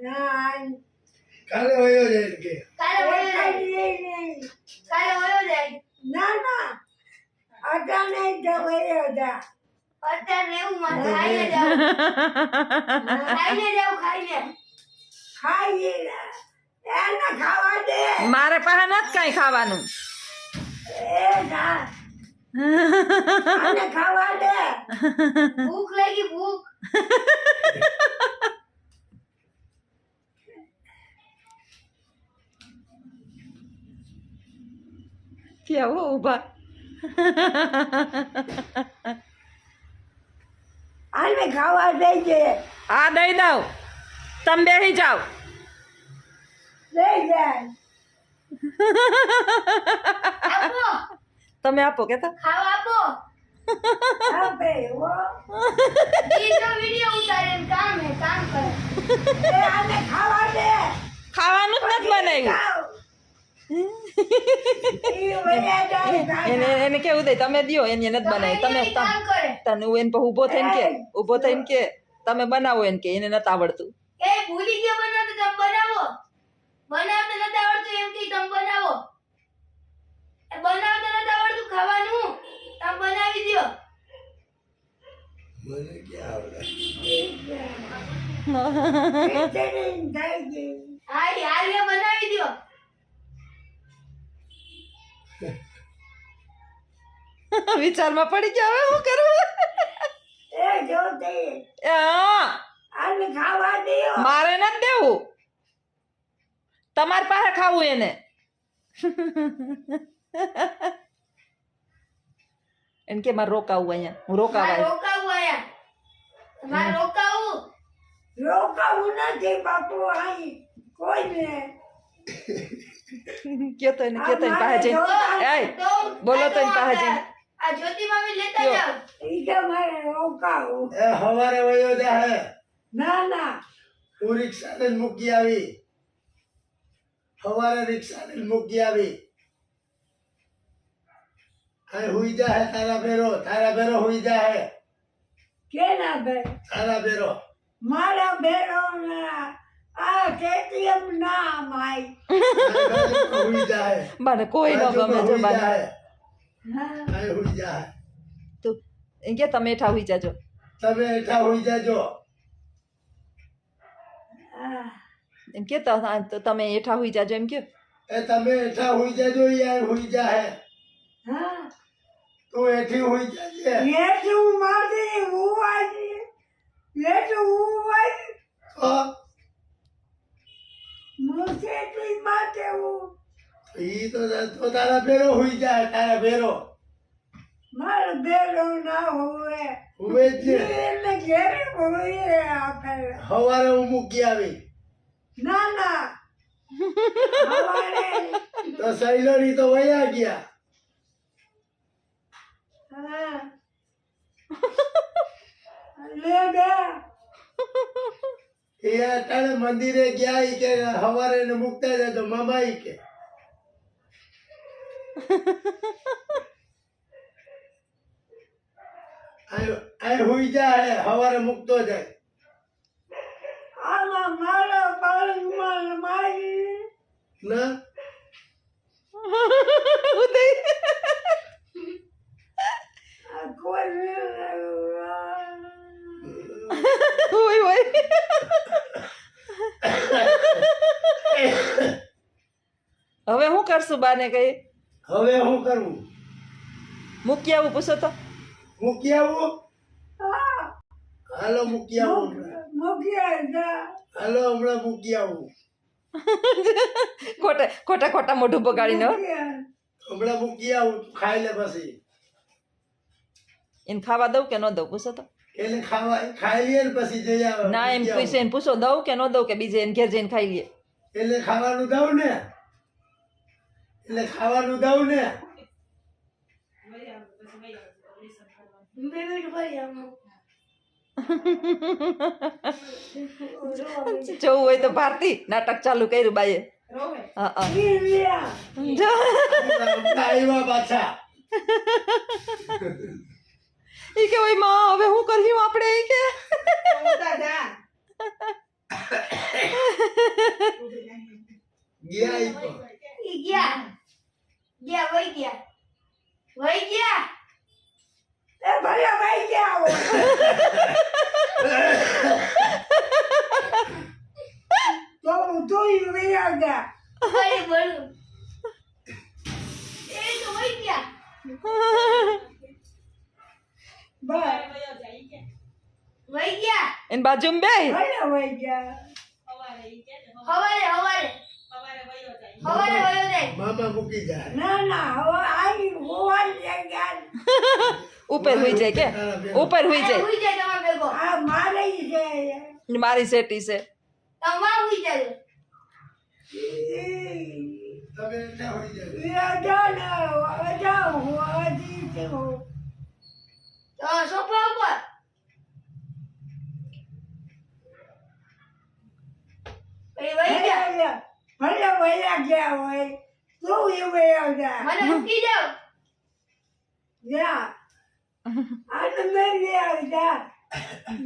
કાલે વયો જાય કે કાલે વયો જાય ના અટાણે જવાયો જા અત્યારે એવું માં ખાઈને જાવ ખાઈ એને ખાવા દે મારે પાસે નથી કાંઈ ખાવાનું એ ના આને ખાવા દે ભૂખ લાગી ભૂખ ક્યાં હો ઊભા આને ખાવા દેજે આ દઈ દઉં તમે બેસી જાઓ લઈ જાય આપો તમે આપો કે તો ખાવા આપો આપે હો ઈ તો વિડિયો ઉતારે કામ કરે એ આને ખાવા દે ખાવાનું જ નથી બનાવ્યું એને એને કેવું દે તમે દ્યો એને નથી બનાવી તમે કામ કરે તને એને પછી ઊભો થઈને કે તમે બનાવો એને કે એને નથી આવડતું એ ભૂલી ગયો બનાવતો તમે બનાવો બનાવતો નથી આવડતું એમ કે તમે બનાવો એ બનાવતો નથી આવડતું ખાવાનું તમે બનાવી દ્યો મને ક્યાં આવડે હાલ બનાવી દ્યો વિચારમાં પડી ગયા હવે શું કરવું એ જોતે હા આને ખાવા દયો મારે નથી દેવું તમારી પાસે ખાવું એને એમ કે મારે રોકાવું અહીંયા હું રોકાવા રોકાવું આયા મારે રોકાવું રોકાવું નથી બાપુ અહીં કોઈને કેતો એને પાસે જઈને એ બોલો તો એની પાસે જઈને આ જ્યોતિ મામી લેતા જાવ ઈ તો મારે રોકાવું એ હવારે વયો જાય ના હું રિક્ષાને જ મૂકી આવી હવારે રિક્ષાને જ મૂકી આવી આ હુઈ જાય તારા ભેરો હુઈ જાય કેના બે તારા ભેરો મારા બેરો ના આ કેટીએમ ના માઈ હુઈ જાય મને કોઈ ન ગમે જો બાને જાય હા આ હુઈ જાય તો એમ કે તમે હેઠા હોઈ જાજો તમે હેઠા હુઈ જાજો એમ કે તમે હેઠા હોઈ જાજો એમ કે એ તમે હેઠા હુઈ જાજો યાર હુઈ જાય હા તું હેઠી હુઈ જાજે યેટુ મારી ઉવાજી યેટુ ઉવાજી મુસે તું માતે હું ઈ તો તારા ભેરો હુઈ જાય તારા ભેરો મારો બેરો ના હોય હુએ જ ને. એને ઘેરે હોય આપે હવારે હું મૂકી આવી ના હવારે તો સૈલોની તો વયા ગયા હા લે બે એ અટાણે મંદિરે ગયા ઈ કે હવારે એને મૂકતા જતો મામા ઈ કે આ હુઈ જાય હવારે મૂકતો જાય આલા મારો બાળમાં મારી ના ઉદય આ કોઈ ઓય ઓય હવે શું કરશું બાને કઈ હવે શું કરવું મૂકી આવું પૂછો તો મૂકી આવું હાલો મૂકી આવું હમણાં. મૂક્યા જા હાલો હમણાં મૂકી આવું ખોટા મોઢું બગાડીને હો. હમણાં મૂકી આવું તું ખાઈ લે પછી એને ખાવા દઉં કે ન દઉં પૂછો તો એને ખાઈ લઈએ ને પછી જઈ આવે ના એમ મૂકી પૂછે એને પૂછો દઉં કે ન દઉં કે બીજે એને ઘેર જઈને ખાઈ લઈએ આવું. એને ખાવાનું દઉં ને એટલે ખાવાનું દઉં ને મિનિટ ભરી આમ જોવું હોય તો ભારતી નાટક ચાલુ કર્યું બાઈએ હા જો આવ્યા પાછા ઈ કે ઓય માં હવે હું કર્યું આપણે ઈ કે ગયા ઈ તો. ઈ ગયા વઈ ગયા એ ભલે ભાઈ ગયા હોય તો હું તું વિયા ગયા અરે બોલું એ તો વઈ ગયા બસ વઈ ગયા એની બાજુમાં બે ભલે વહી ગયા હવારે વયો જાય મામા મૂકી જાય. ના ના હવે આવી હોવાની જગ્યા ઉપર હોઈ જાય કે ઉપર હોઈ જાય હુઈ જાય તમાર ભેગો આ મારે છે મારી સેટી છે તમાર હુઈ જાય તમે ના હોઈ જાય. તો સોફા ઉપર એ વઈ ગયા ભલે વયા ગયા હોય તું એ વયા જા મને મૂકી જાવ જા આને મેં વયા જા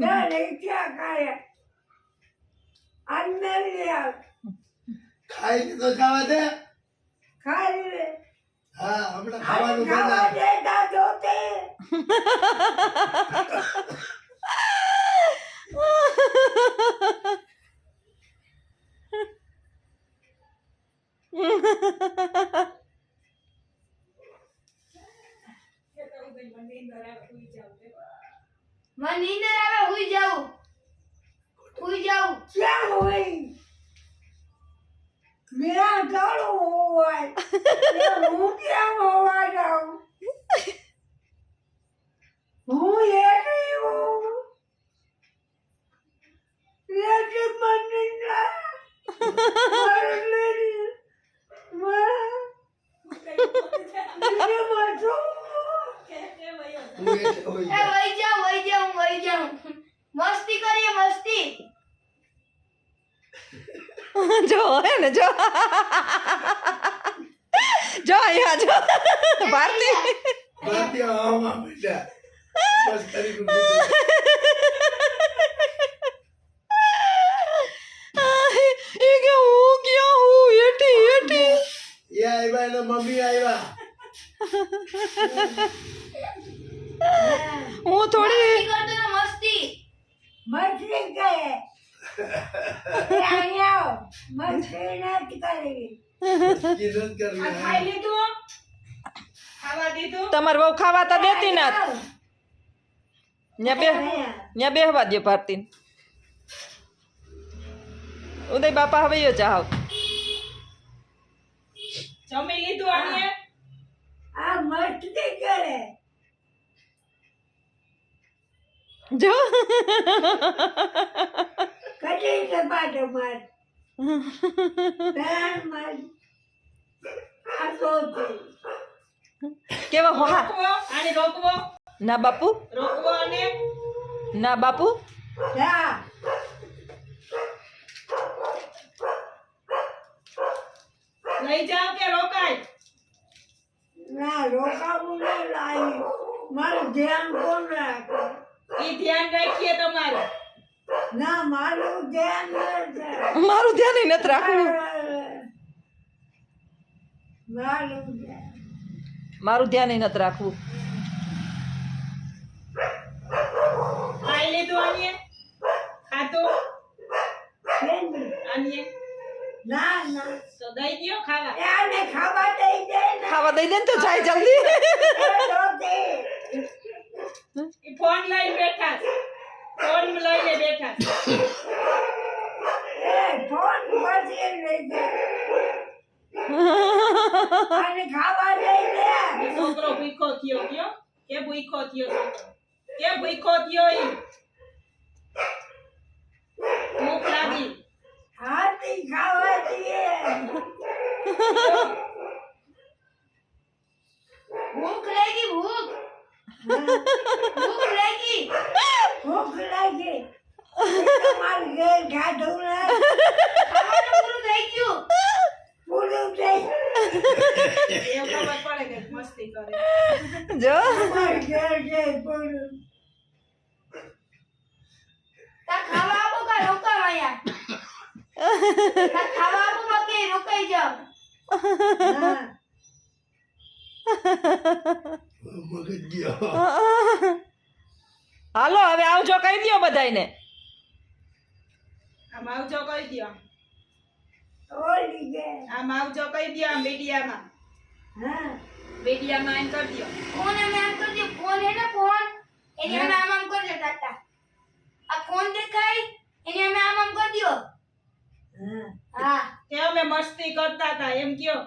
ના નહીં ક્યાં કાય આને મેં વયા ખાઈને તો જવા દે. ખાઈ લે હા હમણાં ખાવાનું ખાવા બનાવ. દેતા જોતે મને નીંદર આવે હુઈ જાઉં ક્યાં હોય મેરા ગાળું હોય હું ક્યાં હોવા જાઉં હું એની હું લેતી મને ના હું એટલે હોઈ એ જાય. વઈ જાઉં મસ્તી કરીએ મસ્તી જો હે ને જો જો અહીંયા જો ભારતી ભારતીય હવામાં બેઠા. બસ કરી દીધું. એ કે હું ક્યાં હું એટી એટી એ આવ્યા એના મમ્મી આવ્યા. હું થોડી મસ્તી કરતો ને મસ્તી મસ્તી કરે અહીંયા મસ્તી નથી કરી કિરણ કરી ખાઈ લીધું ખાવા દીધું તમારે બહુ ખાવા તો દેતી ના ત્યાં બેહવા દે ભારતી ઉદય બાપા હવે યો ચાહો જમી લીધું આને આ મસ્તી કરે જો કટી સપાટો માર બેન માર આ સોચી કેવા હો હા રોકવો આને રોકવો ના બાપુ રોકવો અને ના બાપુ જા લઈ જાઓ કે રોકાય ના રોકાવું ના લાવી મારું ધ્યાન કોણ રાખે ઈ ધ્યાન રાખીએ તમારું ના મારું ધ્યાન નથી મારું ધ્યાન ય નથી રાખવું મારું ધ્યાન મારું ધ્યાન ય નથી રાખવું ખાઈ લીધું આને ખાધું કેમ? આને ના ના તો દઈ દ્યો ખાવા આને ખાવા દઈ દે ને ખાવા દઈ દે ને તો જાય જલ્દી એ રોટી. ઈ ફોન લઈને બેઠા છે. ફોન લઈને બેઠા છે. એ ફોન પછી લઈ દે આને ખાવા દઈ દે ઈ છોકરો ભૂખો થયો કયો કે ભૂખો થયો છોકરો કે ભૂખો થયો ઈ ભૂખ લાગી હાથી ખાવા દઈએ ભૂખ લાગી ભૂખ લાગી ભૂખ લાગી તમારું ઘેર ખાધું ને ખાવાનું પૂરું થઈ ગયું પૂરું થઈ એવું ખબર પડે કે મસ્તી કરે જો તમારું ઘેર છે પૂરું તા ખાવા આપો કા રોકાવ અહીંયા તા ખાવા આપો બાકી અહીંયા રોકાઈ જાઓ. હા મગજ ગયો. હાલો હવે આવજો કહી દ્યો બધાયને. આમ આવજો કહી દ્યો. ઓલી ગે આમ આવજો કહી દ્યો. આમ મીડિયામાં હા મીડિયામાં એમ કરી દ્યો. ફોન અમે આમ કરી દો. ફોન હે ને ફોન એની અમે આમ આમ કરી દો તાતા. આ ફોન દેખાય એની અમે આમ આમ કરી દો. હા હા કે અમે મસ્તી કરતા હતા એમ કયો.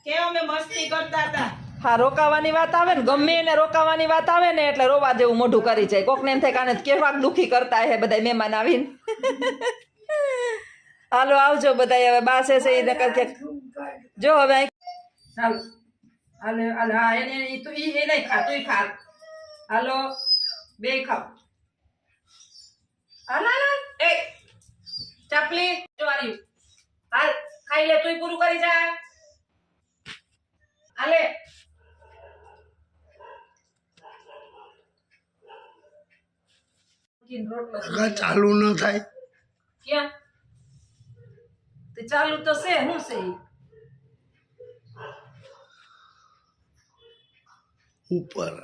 કે અમે મસ્તી કરતા હતા. હા રોકાવાની વાત આવે ને ગમે એને રોકાવાની વાત આવે ને એટલે રોવા જેવું મોઢું કરી જાય. કોકને એમ થાય કાને કેવાક દુખી કરતા હે બધા મહેમાન આવીને. હાલો આવજો બધા હવે બાસે છે એ નકર કે જો હવે હાલો હાલે હાલ હા એને તું એ નહીં ખા તુંય ખા. હાલો બે ખાવ. હાલ હાલ હાલ. એ ચાપલી જો આવ્યું. હાલ ખાઈ લે તુંય પૂરું કરી જા. હાલે કાકા ચાલુ ન થાય. ક્યાં તે ચાલુ તો છે શું છે ઈ? ઉપર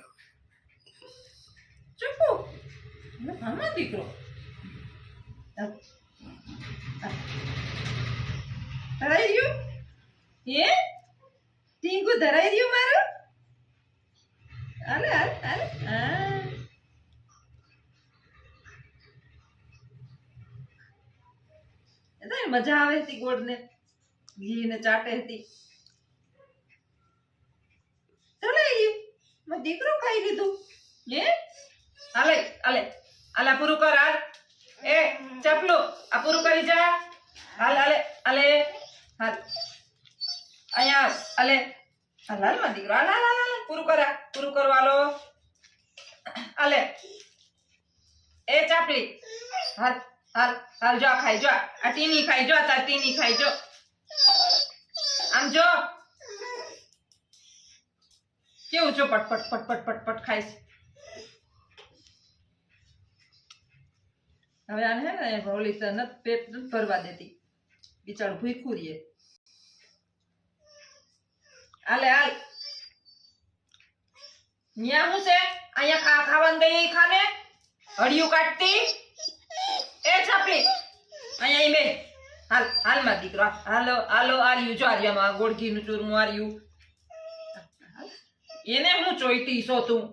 ચૂપુ આમાં દીકરો ધરાઈ રહ્યું હે ટીંગુ ધરાઈ રહ્યું મારું. હાલે હાલ હાલ હા એ મજા આવે હતી ગોળને ઘી ને ચાટે હતી. ધરાઈ ગયું મારો દીકરો ખાઈ લીધું હે. હાલે હાલે હાલ આ પૂરું કર હાલ. એ ચપલો આ પૂરું કરી જા. હાલ હાલે હાલે હાલ અહીંયા હાલે હાલ હાલ માં દીકરો હાલ હાલ હાલ પૂરું કર પૂરું કરો હાલો હાલે. એ ચાપલી હાલ હાલ હાલ જો આ ખાઈ જો આ ટીની ખાઈ જો તાર ટીની ખાઈ જો. આમ જો કેવું છો પટપટ પટપટ પટપટ ખાઈશ. હવે આને હે ને ઓલી તો નત પેટ નથી ભરવા દેતી બિચારું ભૂખ્યું રહીએ. હાલે હાલ ન્યા હું છે અહીંયા ખાવાનું દઈ ખાને હડિયું કાઢતી. એ છાપલી અહીંયા બે હાલ હાલ માં દીકરો હાલો હાલો આર્યું જો આર્યામાં ગોળઘીનું ચૂરમું આર્યું. એને હું ચોઈતી છો તું.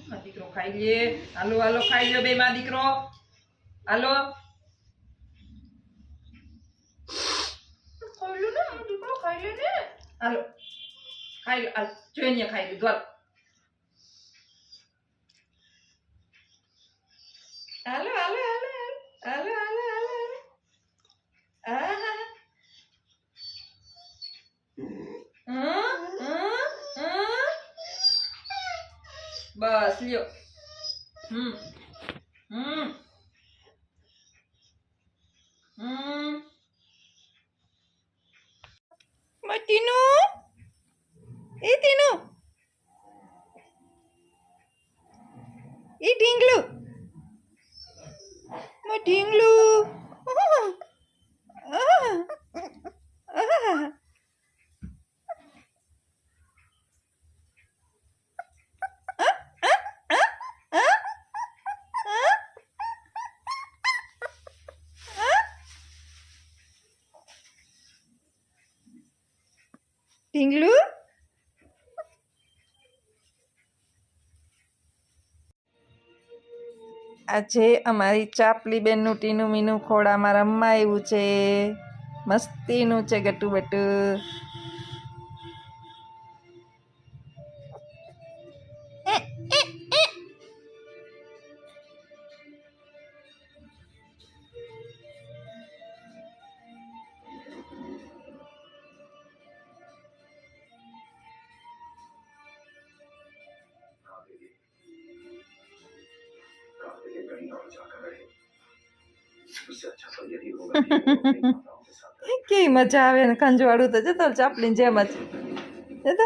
માં દીકરો ખાઈ લે. હાલો હાલો ખાઈ લો બે માં દીકરો હાલો. ખાઈ લો ને દીકરો ખાઈ લે ને. હાલો ખાઈ લો હાલ જોઈને ખાઈ લીધું હાલ. હાલો હાલો હાલો હાલો હાલો હાલો. બસ લ્યો. ટીનું એ ટીનું એ ઢીંગલું ઢીંગલું ઢીંગલું આજે અમારી ચાપલી બેનનું ટીનું મીનું ખોળામાં રમવા આવ્યું છે. મસ્તીનું છે ગટુ બટુ. કેવી મજા આવે ને ખંજવાળું તો જતો ચાપલીને જેમ જ જતો